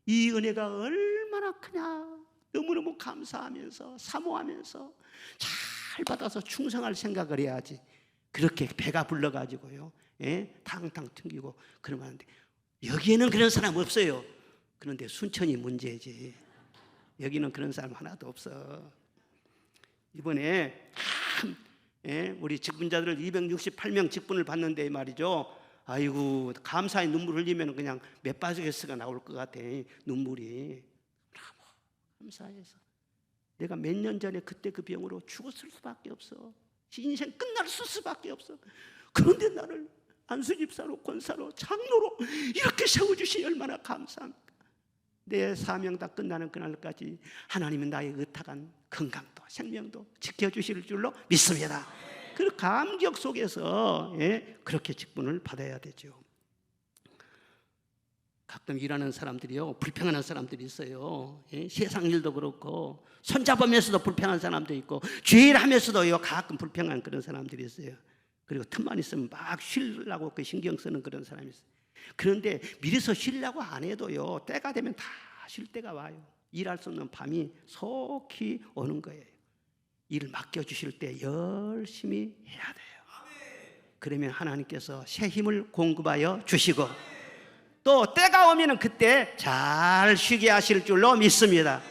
Speaker 1: 이 은혜가 얼마나 크냐, 너무너무 감사하면서 사모하면서 잘 받아서 충성할 생각을 해야지. 그렇게 배가 불러가지고요 탕탕 튕기고 그러면 안 돼. 여기에는 그런 사람 없어요. 그런데 순천이 문제지. 여기는 그런 사람 하나도 없어. 이번에 우리 직분자들을 268명 직분을 받는데 말이죠, 아이고 감사의 눈물 흘리면 그냥 몇 바지게스가 나올 것 같아. 눈물이 너무 감사해서. 내가 몇 년 전에 그때 그 병으로 죽었을 수밖에 없어. 인생 끝날 수밖에 없어. 그런데 나를 안수집사로, 권사로, 장로로 이렇게 세워주시니 얼마나 감사합니까? 내 사명 다 끝나는 그날까지 하나님은 나의 의탁한 건강도 생명도 지켜주실 줄로 믿습니다. 그 감격 속에서 그렇게 직분을 받아야 되죠. 가끔 일하는 사람들이요 불평하는 사람들이 있어요. 세상 일도 그렇고 손잡으면서도 불평한 사람도 있고 죄일 하면서도요 가끔 불평한 그런 사람들이 있어요. 그리고 틈만 있으면 막 쉬려고 그 신경 쓰는 그런 사람이 있어요. 그런데 미리서 쉬려고 안 해도요 때가 되면 다 쉴 때가 와요. 일할 수 없는 밤이 속히 오는 거예요. 일을 맡겨주실 때 열심히 해야 돼요. 그러면 하나님께서 새 힘을 공급하여 주시고 또 때가 오면 그때 잘 쉬게 하실 줄로 믿습니다.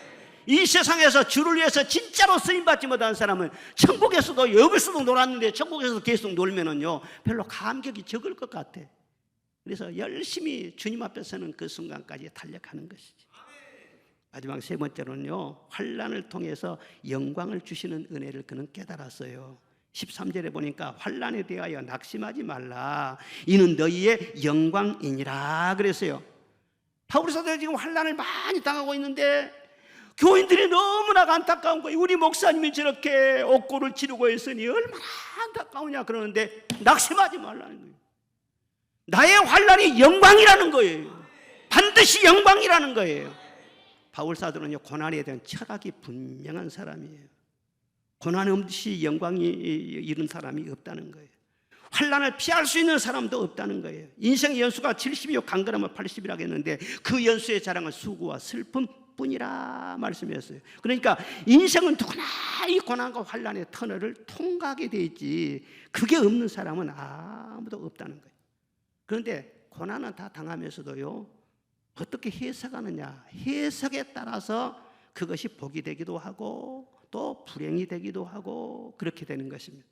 Speaker 1: 이 세상에서 주를 위해서 진짜로 쓰임받지 못한 사람은 천국에서도 여기서도 놀았는데 천국에서도 계속 놀면은요 별로 감격이 적을 것 같아. 그래서 열심히 주님 앞에 서는 그 순간까지 달려가는 것이지. 마지막 세 번째로는요 환난을 통해서 영광을 주시는 은혜를 그는 깨달았어요. 13절에 보니까 환난에 대하여 낙심하지 말라, 이는 너희의 영광이니라 그랬어요. 바울 사도가 지금 환난을 많이 당하고 있는데 교인들이 너무나 안타까운 거예요. 우리 목사님이 저렇게 옥고를 치르고 있으니 얼마나 안타까우냐 그러는데 낙심하지 말라는 거예요. 나의 환난이 영광이라는 거예요. 반드시 영광이라는 거예요. 바울 사도는요 고난에 대한 철학이 분명한 사람이에요. 고난 없이 영광이 이룬 사람이 없다는 거예요. 환난을 피할 수 있는 사람도 없다는 거예요. 인생의 연수가 70이요 강건하면 80이라고 했는데 그 연수의 자랑은 수고와 슬픔뿐이라 말씀했어요. 그러니까 인생은 누구나 이 고난과 환난의 터널을 통과하게 돼 있지 그게 없는 사람은 아무도 없다는 거예요. 그런데 고난은 다 당하면서도요 어떻게 해석하느냐, 해석에 따라서 그것이 복이 되기도 하고 또 불행이 되기도 하고 그렇게 되는 것입니다.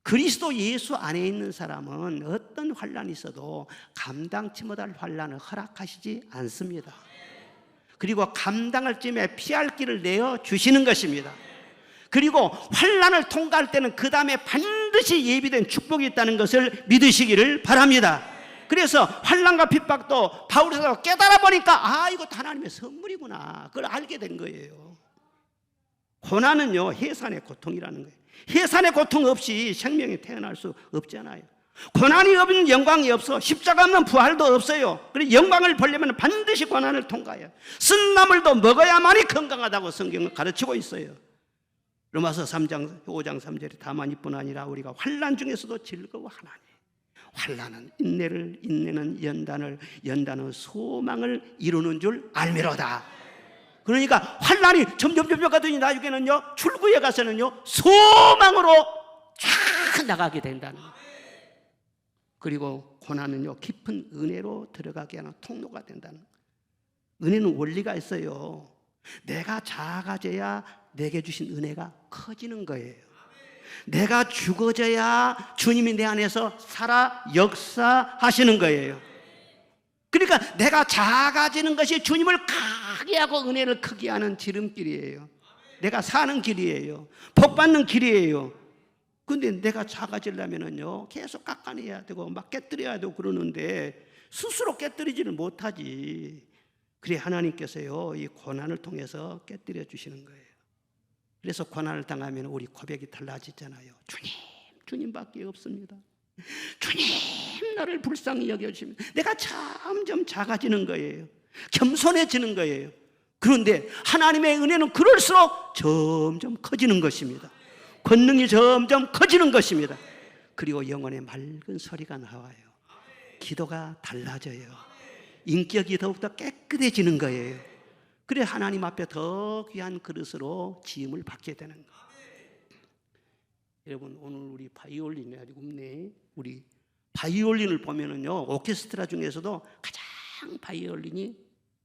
Speaker 1: 그리스도 예수 안에 있는 사람은 어떤 환난이 있어도 감당치 못할 환난을 허락하시지 않습니다. 그리고 감당할 쯤에 피할 길을 내어 주시는 것입니다. 그리고 환난을 통과할 때는 그 다음에 반드시 예비된 축복이 있다는 것을 믿으시기를 바랍니다. 그래서 환난과 핍박도 바울에서 깨달아 보니까 이것도 하나님의 선물이구나, 그걸 알게 된 거예요. 고난은요 해산의 고통이라는 거예요. 해산의 고통 없이 생명이 태어날 수 없잖아요. 고난이 없는 영광이 없어. 십자가 없는 부활도 없어요. 그래서 영광을 보려면 반드시 고난을 통과해요. 쓴 나물도 먹어야만이 건강하다고 성경은 가르치고 있어요. 로마서 5장 3절에 다만 이뿐 아니라 우리가 환난 중에서도 즐거워하나니 환난은 인내를, 인내는 연단을, 연단은 소망을 이루는 줄 알미로다. 그러니까 환난이 점점 가더니 나중에는요 출구에 가서는요 소망으로 쫙 나가게 된다는 거예요. 그리고 고난은요 깊은 은혜로 들어가게 하는 통로가 된다는 거예요. 은혜는 원리가 있어요. 내가 작아져야 내게 주신 은혜가 커지는 거예요. 내가 죽어져야 주님이 내 안에서 살아 역사하시는 거예요. 그러니까 내가 작아지는 것이 주님을 크게 하고 은혜를 크게 하는 지름길이에요. 내가 사는 길이에요. 복 받는 길이에요. 근데 내가 작아지려면은요 계속 깎아내야 되고 막 깨뜨려야 되고 그러는데 스스로 깨뜨리지를 못하지. 그래 하나님께서요 이 고난을 통해서 깨뜨려 주시는 거예요. 그래서 고난을 당하면 우리 고백이 달라지잖아요. 주님밖에 없습니다. 주님 나를 불쌍히 여겨주시면 내가 점점 작아지는 거예요. 겸손해지는 거예요. 그런데 하나님의 은혜는 그럴수록 점점 커지는 것입니다. 권능이 점점 커지는 것입니다. 그리고 영혼의 맑은 소리가 나와요. 기도가 달라져요. 인격이 더욱더 깨끗해지는 거예요. 그래 하나님 앞에 더 귀한 그릇으로 지음을 받게 되는 거예요. 여러분 오늘 우리 바이올린이 아직 없네. 우리 바이올린을 보면은요 오케스트라 중에서도 가장 바이올린이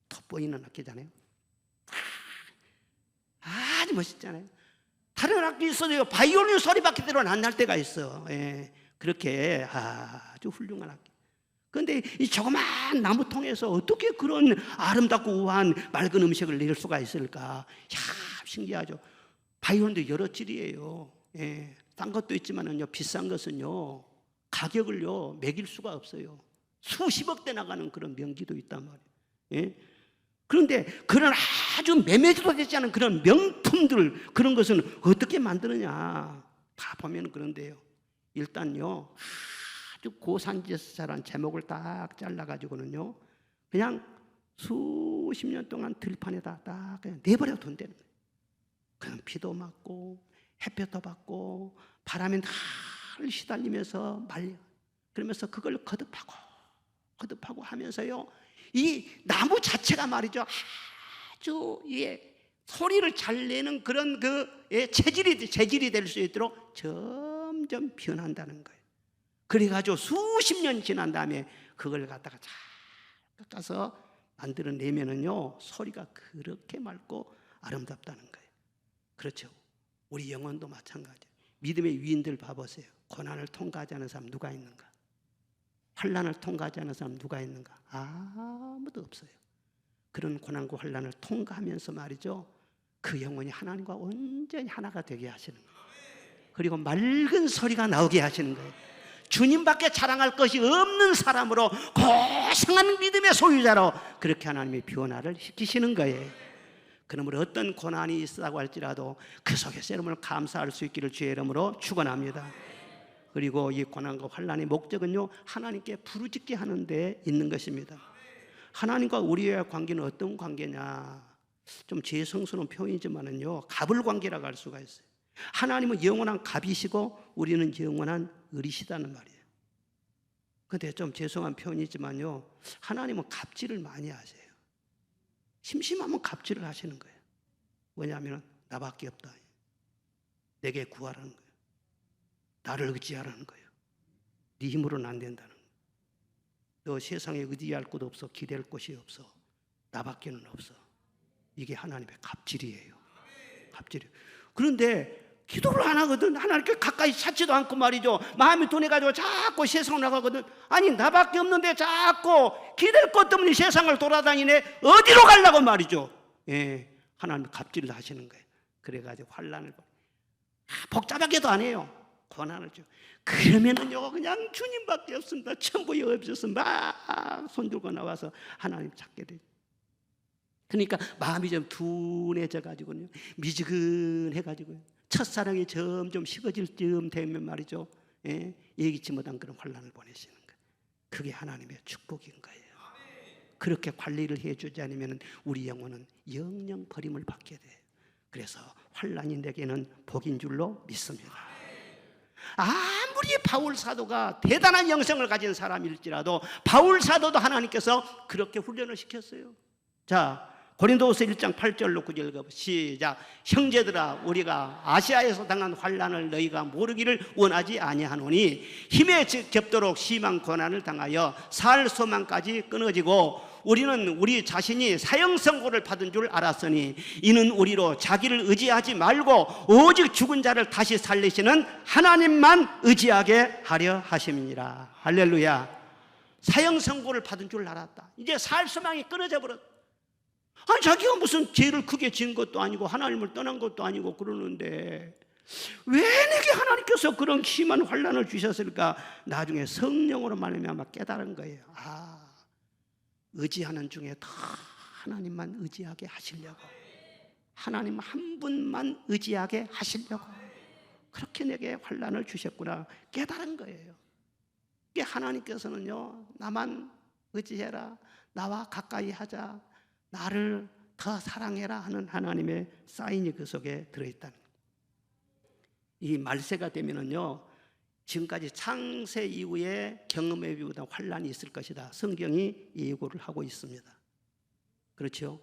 Speaker 1: 돋보이는 악기잖아요. 아주 멋있잖아요. 다른 악기 있어도 바이올린 소리밖에 대로 안 날 때가 있어. 그렇게 아주 훌륭한 악기. 그런데 이 조그만 나무통에서 어떻게 그런 아름답고 우아한 맑은 음색을 낼 수가 있을까? 신기하죠. 바이올린도 여러 질이에요. 딴 것도 있지만은요 비싼 것은요 가격을요 매길 수가 없어요. 수십억 대 나가는 그런 명기도 있단 말이에요. 그런데 그런 아주 매매도 되지 않은 그런 명품들, 그런 것은 어떻게 만드느냐 다 보면 그런데요. 일단요 아주 고산지에서 자란 제목을 딱 잘라가지고는요 그냥 수십 년 동안 들판에다 딱 그냥 내버려 둔다는 거예요. 그냥 비도 맞고 햇볕도 받고 바람에 날 시달리면서 말려. 그러면서 그걸 거듭하고 하면서요 이 나무 자체가 말이죠 아주 소리를 잘 내는 그런 재질이 될 수 있도록 점점 변한다는 거예요. 그래가지고 수십 년 지난 다음에 그걸 갖다가 잘 깎아서 만들어내면은요 소리가 그렇게 맑고 아름답다는 거예요. 그렇죠. 우리 영혼도 마찬가지예요. 믿음의 위인들 봐보세요. 고난을 통과하지 않은 사람 누가 있는가? 환난을 통과하지 않은 사람 누가 있는가? 아무도 없어요. 그런 고난과 환난을 통과하면서 말이죠 그 영혼이 하나님과 온전히 하나가 되게 하시는 거예요. 그리고 맑은 소리가 나오게 하시는 거예요. 주님밖에 자랑할 것이 없는 사람으로 고상한 믿음의 소유자로 그렇게 하나님이 변화를 시키시는 거예요. 그러므로 어떤 고난이 있다고 할지라도 그 속에서 여러분을 감사할 수 있기를 주의 이름으로 축원합니다. 그리고 이 고난과 환난의 목적은요 하나님께 부르짖게 하는 데 있는 것입니다. 하나님과 우리의 관계는 어떤 관계냐, 좀 죄성스러운 표현이지만은요 갑을관계라고 할 수가 있어요. 하나님은 영원한 갑이시고 우리는 영원한 을이시다는 말이에요. 근데 좀 죄송한 표현이지만요 하나님은 갑질을 많이 하세요. 심심하면 갑질을 하시는 거예요. 왜냐하면 나밖에 없다, 내게 구하라는 거예요. 나를 의지하라는 거예요. 네 힘으로는 안 된다는 거예요. 너 세상에 의지할 곳 없어. 기댈 곳이 없어. 나밖에는 없어. 이게 하나님의 갑질이에요. 갑질이에요. 그런데 기도를 안 하거든. 하나님께 가까이 찾지도 않고 말이죠 마음이 둔해가지고 자꾸 세상을 나가거든. 아니 나밖에 없는데 자꾸 기댈 것 때문에 세상을 돌아다니네. 어디로 가려고 말이죠. 하나님 갑질을 하시는 거예요. 그래가지고 환난을 복잡하게도 안 해요. 고난을 줘. 그러면은요 그냥 주님밖에 없습니다. 전부 없어서 막 손들고 나와서 하나님 찾게 돼요. 그러니까 마음이 좀 둔해져 가지고요, 미지근해 가지고요, 첫사랑이 점점 식어질 쯤 되면 말이죠, 예기치 못한 그런 환난을 보내시는 거예요. 그게 하나님의 축복인 거예요. 그렇게 관리를 해주지 않으면 우리 영혼은 영영 버림을 받게 돼요. 그래서 환난이 내게는 복인 줄로 믿습니다. 아무리 바울 사도가 대단한 영성을 가진 사람일지라도 바울 사도도 하나님께서 그렇게 훈련을 시켰어요. 자, 고린도후서 1장 8절로 9절 읽어보세요. 시작. 형제들아, 우리가 아시아에서 당한 환난을 너희가 모르기를 원하지 아니하노니 힘에 겹도록 심한 고난을 당하여 살 소망까지 끊어지고 우리는 우리 자신이 사형 선고를 받은 줄 알았으니 이는 우리로 자기를 의지하지 말고 오직 죽은 자를 다시 살리시는 하나님만 의지하게 하려 하심이니라. 할렐루야. 사형 선고를 받은 줄 알았다. 이제 살 소망이 끊어져 버렸다. 아니, 자기가 무슨 죄를 크게 지은 것도 아니고 하나님을 떠난 것도 아니고 그러는데 왜 내게 하나님께서 그런 심한 환난을 주셨을까? 나중에 성령으로 말미암아 깨달은 거예요. 의지하는 중에 더 하나님만 의지하게 하시려고, 하나님 한 분만 의지하게 하시려고 그렇게 내게 환난을 주셨구나 깨달은 거예요. 이게 하나님께서는요, 나만 의지해라, 나와 가까이 하자, 나를 더 사랑해라 하는 하나님의 사인이 그 속에 들어있다는 거예요. 이 말세가 되면은요, 지금까지 창세 이후에 경험에 비보다 환난이 있을 것이다, 성경이 예고를 하고 있습니다. 그렇죠?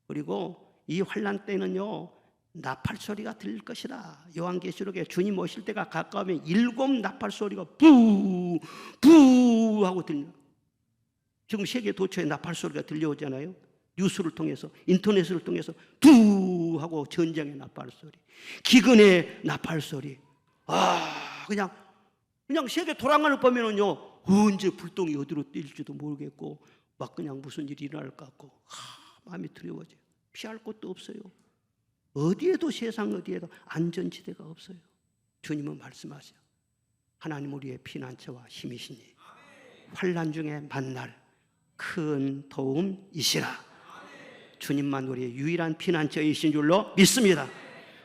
Speaker 1: 그리고 이 환난 때는요, 나팔 소리가 들릴 것이다. 요한계시록에 주님 오실 때가 가까우면 7 나팔 소리가 부 하고 들려요. 지금 세계 도처에 나팔 소리가 들려오잖아요. 뉴스를 통해서, 인터넷을 통해서 두 하고 전쟁의 나팔 소리, 기근의 나팔 소리. 그냥 세계 도랑을 보면은요, 언제 불똥이 어디로 뛸지도 모르겠고 막 그냥 무슨 일이 일어날 것 같고 마음이 두려워져요. 피할 곳도 없어요. 어디에도, 세상 어디에도 안전지대가 없어요. 주님은 말씀하세요. 하나님 우리의 피난처와 힘이시니 환난 중에 만날 큰 도움이시라. 주님만 우리의 유일한 피난처이신 줄로 믿습니다.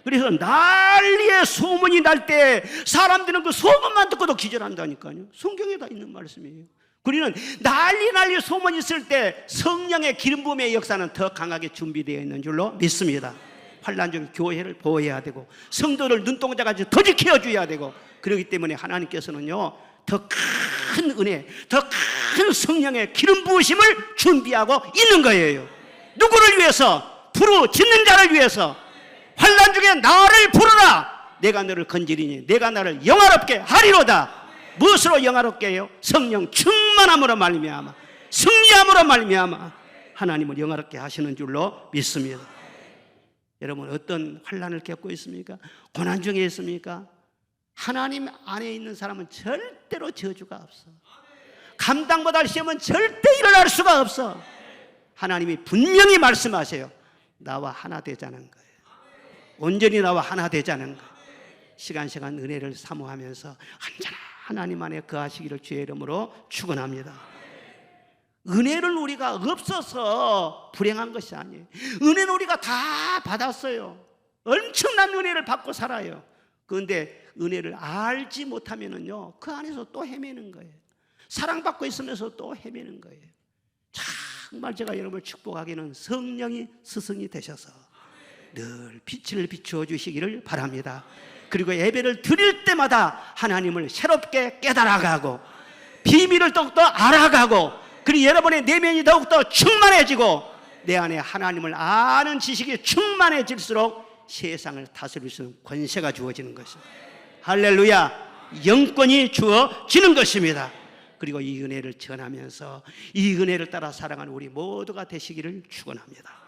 Speaker 1: 그래서 난리의 소문이 날 때 사람들은 그 소문만 듣고도 기절한다니까요. 성경에 다 있는 말씀이에요. 우리는 난리 소문이 있을 때 성령의 기름 부음의 역사는 더 강하게 준비되어 있는 줄로 믿습니다. 환난 중에 교회를 보호해야 되고 성도를 눈동자같이 더 지켜줘야 되고, 그렇기 때문에 하나님께서는요, 더 큰 은혜, 더 큰 성령의 기름 부으심을 준비하고 있는 거예요. 누구를 위해서? 부르짖는 자를 위해서. 환난 중에 나를 부르라, 내가 너를 건지리니 내가 나를 영화롭게 하리로다. 무엇으로 영화롭게 해요? 성령 충만함으로 말미암아, 승리함으로 말미암아 하나님을 영화롭게 하시는 줄로 믿습니다. 여러분, 어떤 환난을 겪고 있습니까? 고난 중에 있습니까? 하나님 안에 있는 사람은 절대로 저주가 없어. 감당 못할 시험은 절대 일어날 수가 없어. 하나님이 분명히 말씀하세요. 나와 하나 되자는 거예요. 온전히 나와 하나 되자는 거예요. 시간 은혜를 사모하면서 언제나 하나님 안에 거하시기를 주의 이름으로 축원합니다. 은혜를 우리가 없어서 불행한 것이 아니에요. 은혜는 우리가 다 받았어요. 엄청난 은혜를 받고 살아요. 그런데 은혜를 알지 못하면은요, 그 안에서 또 헤매는 거예요. 사랑받고 있으면서 또 헤매는 거예요. 정말 제가 여러분을 축복하기는 성령이 스승이 되셔서 늘 빛을 비추어 주시기를 바랍니다. 그리고 예배를 드릴 때마다 하나님을 새롭게 깨달아가고 비밀을 더욱더 알아가고, 그리고 여러분의 내면이 더욱더 충만해지고 내 안에 하나님을 아는 지식이 충만해질수록 세상을 다스릴 수 있는 권세가 주어지는 것입니다. 할렐루야. 영권이 주어지는 것입니다. 그리고 이 은혜를 전하면서 이 은혜를 따라 살아가는 우리 모두가 되시기를 축원합니다.